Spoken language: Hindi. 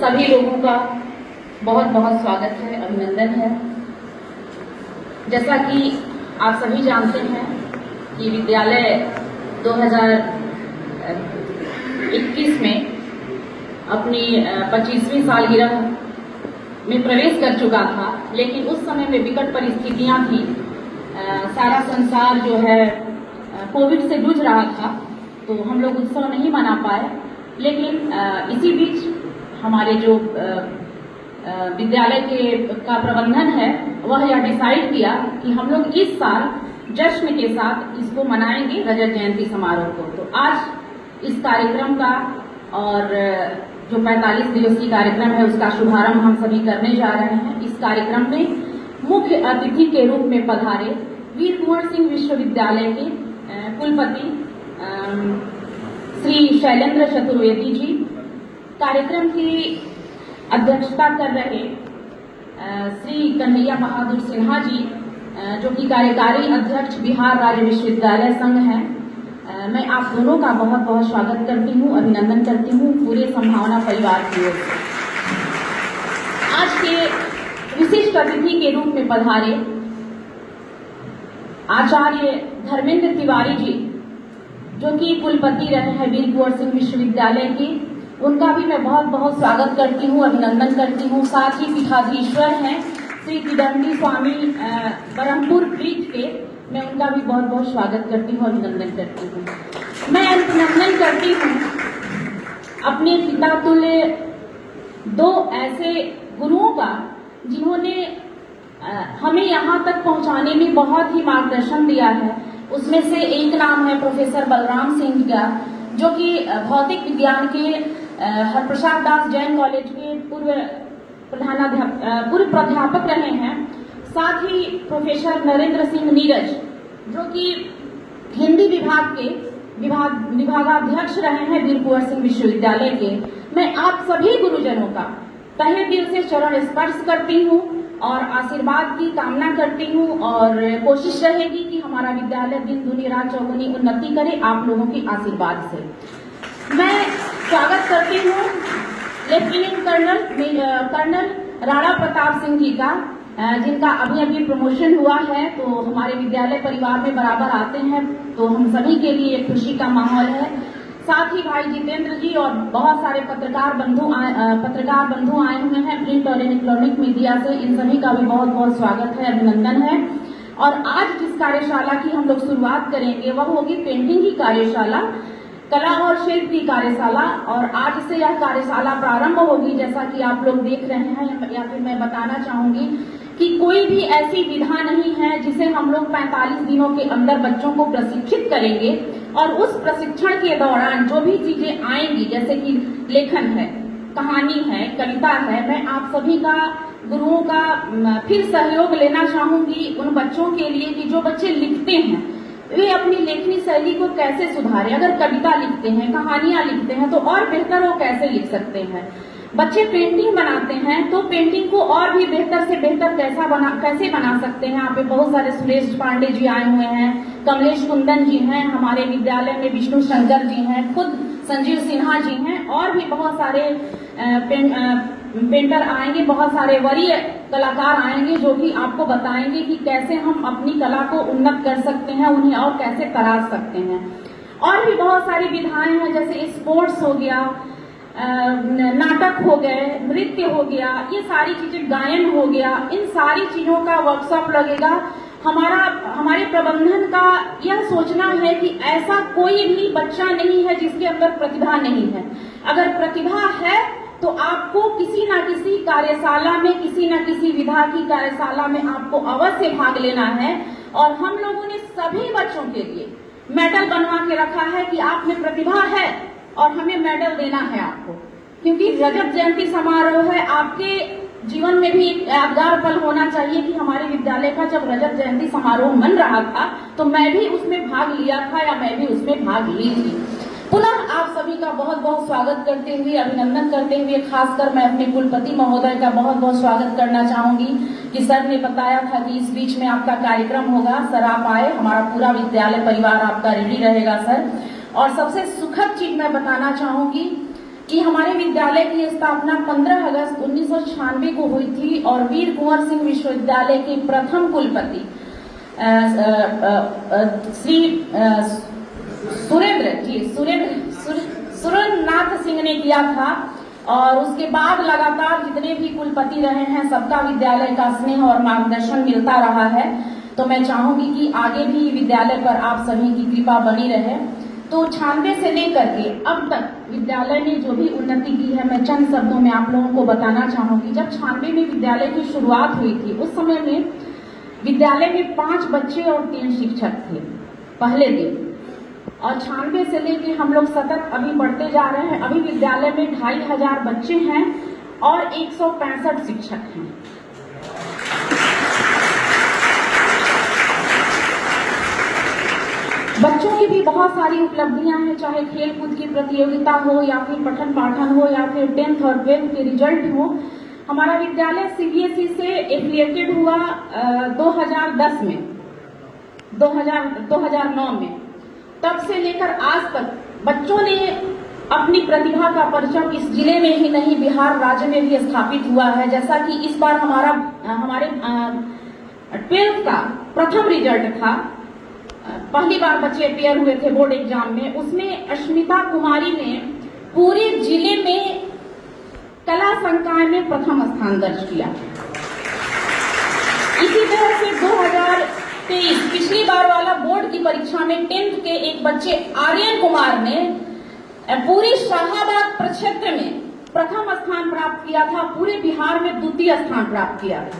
सभी लोगों का बहुत बहुत स्वागत है, अभिनंदन है। जैसा कि आप सभी जानते हैं कि विद्यालय 2021 में अपनी 25वीं सालगिरह में प्रवेश कर चुका था, लेकिन उस समय में विकट परिस्थितियां थी। सारा संसार जो है कोविड से जूझ रहा था, तो हम लोग उत्सव नहीं मना पाए। लेकिन इसी बीच हमारे जो विद्यालय का प्रबंधन है वह यह डिसाइड किया कि हम लोग इस साल जश्न के साथ इसको मनाएंगे, रजत जयंती समारोह को। तो आज इस कार्यक्रम का और जो 45 दिवसीय कार्यक्रम है उसका शुभारंभ हम सभी करने जा रहे हैं। इस कार्यक्रम में मुख्य अतिथि के रूप में पधारे वीर कुंवर सिंह विश्वविद्यालय के कुलपति श्री शैलेंद्र चतुर्वेदी जी, कार्यक्रम की अध्यक्षता कर रहे श्री कन्हैया बहादुर सिन्हा जी, जो कि कार्यकारी अध्यक्ष बिहार राज्य विश्वविद्यालय संघ हैं। मैं आप दोनों का बहुत बहुत स्वागत करती हूँ, अभिनंदन करती हूँ पूरे संभावना परिवार की ओर से। आज के विशिष्ट अतिथि के रूप में पधारे आचार्य धर्मेंद्र तिवारी जी, जो कि कुलपति रहे हैं वीर कुंवर सिंह विश्वविद्यालय की, उनका भी मैं बहुत बहुत स्वागत करती हूँ, अभिनंदन करती हूँ। साथ ही पीठाधीश्वर हैं श्री तिदंडी स्वामी बरहमपुर पीठ के, मैं उनका भी बहुत बहुत स्वागत करती हूँ, अभिनंदन करती हूँ। मैं अभिनंदन करती हूँ अपने पिता तुल्य दो ऐसे गुरुओं का जिन्होंने हमें यहाँ तक पहुँचाने में बहुत ही मार्गदर्शन दिया है। उसमें से एक नाम है प्रोफेसर बलराम सिंह का, जो कि भौतिक विज्ञान के हरप्रसाद दास जैन कॉलेज के पूर्व प्राध्यापक रहे हैं। साथ ही प्रोफेसर नरेंद्र सिंह नीरज, जो कि हिंदी विभाग के विभागाध्यक्ष रहे हैं वीर कुंवर सिंह विश्वविद्यालय के। मैं आप सभी गुरुजनों का तहे दिल से चरण स्पर्श करती हूँ और आशीर्वाद की कामना करती हूँ, और कोशिश रहेगी कि हमारा विद्यालय दिन दुनी रात चौगुनी उन्नति करे आप लोगों की आशीर्वाद से। मैं स्वागत करती हूँ लेफ्टिनेंट कर्नल राणा प्रताप सिंह जी का, जिनका अभी अभी प्रमोशन हुआ है, तो हमारे विद्यालय परिवार में बराबर आते हैं, तो हम सभी के लिए एक खुशी का माहौल है। साथ ही भाई जितेंद्र जी और बहुत सारे पत्रकार बंधु आए हुए हैं प्रिंट और इलेक्ट्रॉनिक मीडिया से, इन सभी का भी बहुत बहुत स्वागत है, अभिनंदन है। और आज जिस कार्यशाला की हम लोग शुरुआत करेंगे वह होगी पेंटिंग की कार्यशाला, कला और शिल्प की कार्यशाला, और आज से यह कार्यशाला प्रारंभ होगी। जैसा कि आप लोग देख रहे हैं, या फिर मैं बताना चाहूंगी कि कोई भी ऐसी विधा नहीं है जिसे हम लोग 45 दिनों के अंदर बच्चों को प्रशिक्षित करेंगे, और उस प्रशिक्षण के दौरान जो भी चीजें आएंगी, जैसे कि लेखन है, कहानी है, कविता है, मैं आप सभी का, गुरुओं का फिर सहयोग लेना चाहूंगी उन बच्चों के लिए कि जो बच्चे लिखते हैं वे अपनी लेखनी शैली को कैसे सुधारें। अगर कविता लिखते हैं, कहानियां लिखते हैं, तो और बेहतर वो कैसे लिख सकते हैं। बच्चे पेंटिंग बनाते हैं, तो पेंटिंग को और भी बेहतर से बेहतर कैसे बना सकते हैं। यहाँ पे बहुत सारे सुरेश पांडे जी आए हुए हैं, कमलेश कुंदन जी हैं, हमारे विद्यालय में विष्णु शंकर जी हैं, खुद संजीव सिन्हा जी हैं, और भी बहुत सारे पेंटर आएंगे, बहुत सारे वरीय कलाकार आएंगे, जो कि आपको बताएंगे कि कैसे हम अपनी कला को उन्नत कर सकते हैं, उन्हें और कैसे तराश सकते हैं। और भी बहुत सारी विधाएं हैं, जैसे स्पोर्ट्स हो गया, नाटक हो गए, नृत्य हो गया, ये सारी चीजें, गायन हो गया, इन सारी चीजों का वर्कशॉप लगेगा। हमारे प्रबंधन का यह सोचना है कि ऐसा कोई भी बच्चा नहीं है जिसके अंदर प्रतिभा नहीं है। अगर प्रतिभा है तो आपको किसी न किसी कार्यशाला में, किसी न किसी विधा की कार्यशाला में आपको अवश्य भाग लेना है। और हम लोगों ने सभी बच्चों के लिए मेडल बनवा के रखा है कि आप में प्रतिभा है और हमें मेडल देना है आपको, क्योंकि रजत जयंती समारोह है। आपके जीवन में भी एक यादगार पल होना चाहिए कि हमारे विद्यालय का जब रजत जयंती समारोह मन रहा था तो मैं भी उसमें भाग लिया था, या मैं भी उसमें भाग ली थी। पुनः आप सभी का बहुत बहुत स्वागत करते हुए, अभिनंदन करते हुए, खासकर मैं अपने कुलपति महोदय का बहुत बहुत स्वागत करना चाहूंगी कि सर ने बताया था कि इस बीच में आपका कार्यक्रम होगा। सर आप आए, हमारा पूरा विद्यालय परिवार आपका रेडी रहेगा सर। और सबसे सुखद चीज मैं बताना चाहूंगी कि हमारे विद्यालय की स्थापना 15 अगस्त 1996 को हुई थी और वीर कुंवर सिंह विश्वविद्यालय के प्रथम कुलपति श्री सुरेंद्रनाथ सिंह ने किया था। और उसके बाद लगातार जितने भी कुलपति रहे हैं सबका विद्यालय का स्नेह और मार्गदर्शन मिलता रहा है। तो मैं चाहूंगी कि आगे भी विद्यालय पर आप सभी की कृपा बनी रहे। तो 96 से लेकर के अब तक विद्यालय ने जो भी उन्नति की है, मैं चंद शब्दों में आप लोगों को बताना चाहूंगी। जब 96 में विद्यालय की शुरुआत हुई थी, उस समय में विद्यालय में 5 बच्चे और 3 शिक्षक थे पहले दिन। और 96 से लेकर हम लोग सतत अभी बढ़ते जा रहे हैं। अभी विद्यालय में 2500 बच्चे हैं और 165 शिक्षक हैं। बच्चों की भी बहुत सारी उपलब्धियां हैं, चाहे खेल कूद की प्रतियोगिता हो या फिर पठन पाठन हो या फिर 10th और 12th के रिजल्ट हो। हमारा विद्यालय सीबीएसई से एफिलिएटेड हुआ 2010 में, 2009 में। तब से लेकर आज तक बच्चों ने अपनी प्रतिभा का परचम इस जिले में ही नहीं, बिहार राज्य में भी स्थापित हुआ है। जैसा कि इस बार हमारे 12th का प्रथम रिजल्ट था, पहली बार बच्चे अपियर हुए थे बोर्ड एग्जाम में। उसमें अश्मिता कुमारी ने पूरे जिले में कला संकाय में प्रथम स्थान दर्ज किया। इसी तरह से 2023 पिछली बार वाला बोर्ड की परीक्षा में 10th के एक बच्चे आर्यन कुमार ने पूरे शाहाबाद प्रक्षेत्र में प्रथम स्थान प्राप्त किया था, पूरे बिहार में द्वितीय स्थान प्राप्त किया था।